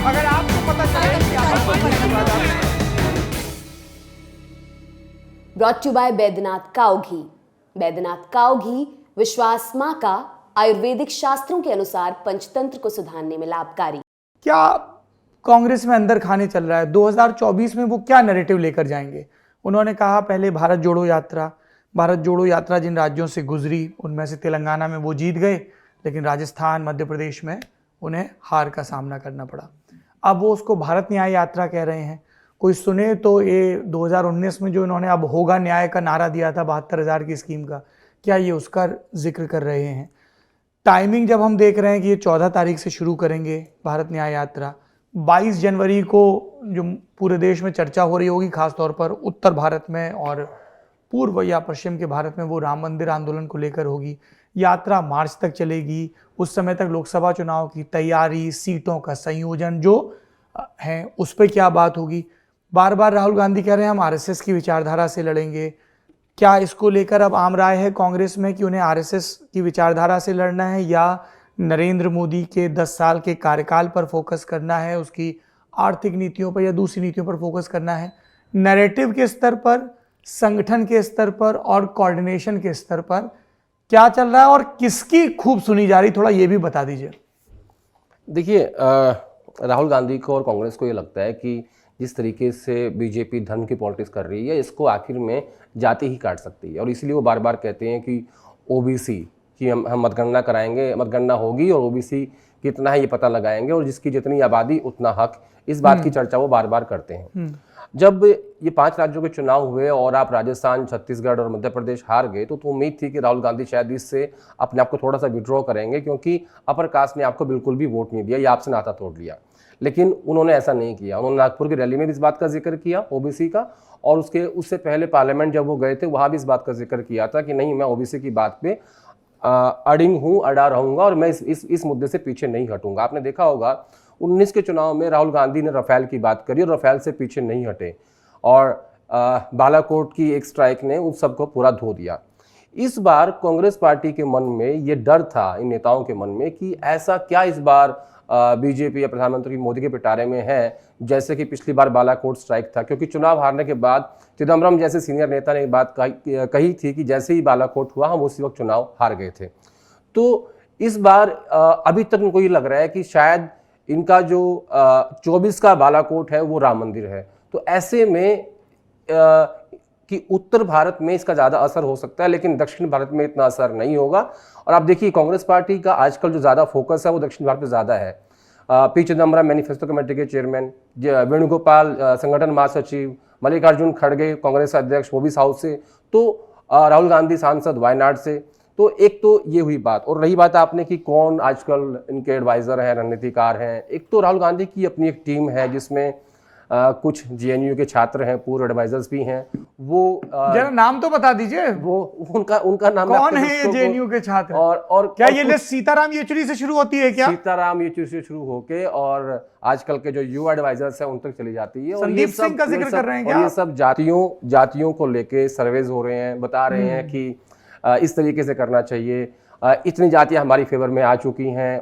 अगर आपको पता चले कि आप ब्रॉट टू बाय बैद्यनाथ काऊ घी। बैद्यनाथ काऊ घी विश्वास मां का आयुर्वेदिक शास्त्रों के अनुसार पंचतंत्र को सुधारने में लाभकारी। क्या कांग्रेस में अंदर खाने चल रहा है? 2024 में वो क्या नैरेटिव लेकर जाएंगे? उन्होंने कहा पहले भारत जोड़ो यात्रा जिन राज्यों से गुजरी उनमें से तेलंगाना में वो जीत गए, लेकिन राजस्थान मध्य प्रदेश में उन्हें हार का सामना करना पड़ा। अब वो उसको भारत न्याय यात्रा कह रहे हैं। कोई सुने तो ये 2019 में जो इन्होंने अब होगा न्याय का नारा दिया था 72,000 की स्कीम का, क्या ये उसका जिक्र कर रहे हैं? टाइमिंग जब हम देख रहे हैं कि ये 14 तारीख से शुरू करेंगे भारत न्याय यात्रा, 22 जनवरी को जो पूरे देश में चर्चा हो रही होगी, खासतौर पर उत्तर भारत में और पूर्व या पश्चिम के भारत में, वो राम मंदिर आंदोलन को लेकर होगी। यात्रा मार्च तक चलेगी। उस समय तक लोकसभा चुनाव की तैयारी, सीटों का संयोजन जो है उस पर क्या बात होगी। बार बार राहुल गांधी कह रहे हैं हम आरएसएस की विचारधारा से लड़ेंगे। क्या इसको लेकर अब आम राय है कांग्रेस में कि उन्हें आरएसएस की विचारधारा से लड़ना है या नरेंद्र मोदी के 10 साल के कार्यकाल पर फोकस करना है, उसकी आर्थिक नीतियों पर या दूसरी नीतियों पर फोकस करना है? नैरेटिव के स्तर पर, संगठन के स्तर पर और कोऑर्डिनेशन के स्तर पर क्या चल रहा है और किसकी खूब सुनी जा रही, थोड़ा ये भी बता दीजिए। देखिए, राहुल गांधी को और कांग्रेस को ये लगता है कि जिस तरीके से बीजेपी धर्म की पॉलिटिक्स कर रही है, इसको आखिर में जाति ही काट सकती है, और इसलिए वो बार बार कहते हैं कि ओबीसी की हम मतगणना कराएंगे, मतगणना होगी और ओबीसी कितना है ये पता लगाएंगे, और जिसकी जितनी आबादी उतना हक, इस बात की चर्चा वो बार बार करते हैं। जब ये 5 राज्यों के चुनाव हुए और आप राजस्थान, छत्तीसगढ़ और मध्य प्रदेश हार गए, तो उम्मीद थी कि राहुल गांधी शायद इससे अपने आप को थोड़ा सा विड्रॉ करेंगे, क्योंकि अपर कास्ट ने आपको बिल्कुल भी वोट नहीं दिया, ये आपसे नाता तोड़ लिया। लेकिन उन्होंने ऐसा नहीं किया। उन्होंने नागपुर की रैली में भी इस बात का जिक्र किया ओबीसी का, और उससे पहले पार्लियामेंट जब वो गए थे वहाँ भी इस बात का जिक्र किया था कि नहीं, मैं ओबीसी की बात पे अड़ा रहूंगा और मैं इस मुद्दे से पीछे नहीं हटूंगा। आपने देखा होगा 19 के चुनाव में राहुल गांधी ने राफेल की बात करी और राफेल से पीछे नहीं हटे, और बालाकोट की एक स्ट्राइक ने उन सबको पूरा धो दिया। इस बार कांग्रेस पार्टी के मन में ये डर था, इन नेताओं के मन में, कि ऐसा क्या इस बार बीजेपी या प्रधानमंत्री मोदी के पिटारे में है जैसे कि पिछली बार बालाकोट स्ट्राइक था। क्योंकि चुनाव हारने के बाद चिदम्बरम जैसे सीनियर नेता ने एक बात कही थी कि जैसे ही बालाकोट हुआ हम उसी वक्त चुनाव हार गए थे। तो इस बार अभी तक उनको ये लग रहा है कि शायद इनका जो 24 का बालाकोट है वो राम मंदिर है। तो ऐसे में कि उत्तर भारत में इसका ज़्यादा असर हो सकता है, लेकिन दक्षिण भारत में इतना असर नहीं होगा। और आप देखिए कांग्रेस पार्टी का आजकल जो ज़्यादा फोकस है वो दक्षिण भारत में ज़्यादा है। पी चिदम्बरम मैनिफेस्टो कमेटी के चेयरमैन, वेणुगोपाल संगठन महासचिव, मल्लिकार्जुन खड़गे कांग्रेस अध्यक्ष वो भी साउथ से, तो राहुल गांधी सांसद वायनाड से। तो एक तो ये हुई बात। और रही बात आपने कि कौन आजकल इनके एडवाइजर हैं, रणनीतिकार हैं, एक तो राहुल गांधी की अपनी एक टीम है जिसमें कुछ जेएनयू के छात्र हैं, पूर्व एडवाइजर्स भी हैं। वो जरा नाम तो बता दीजिए, वो उनका नाम कौन है ये जेएनयू के छात्र? और क्या ये लिस्ट सीताराम येचुरी से शुरू होती है क्या? सीताराम येचुरी से शुरू होके और आजकल के जो युवा एडवाइजर्स हैं उन तक चली जाती है। संदीप सिंह का जिक्र कर रहे हैं क्या? और ये सब जातियों को लेके सर्वेज हो रहे हैं, बता रहे हैं कि इस तरीके से करना चाहिए, इतनी जातियां हमारी फेवर में आ चुकी हैं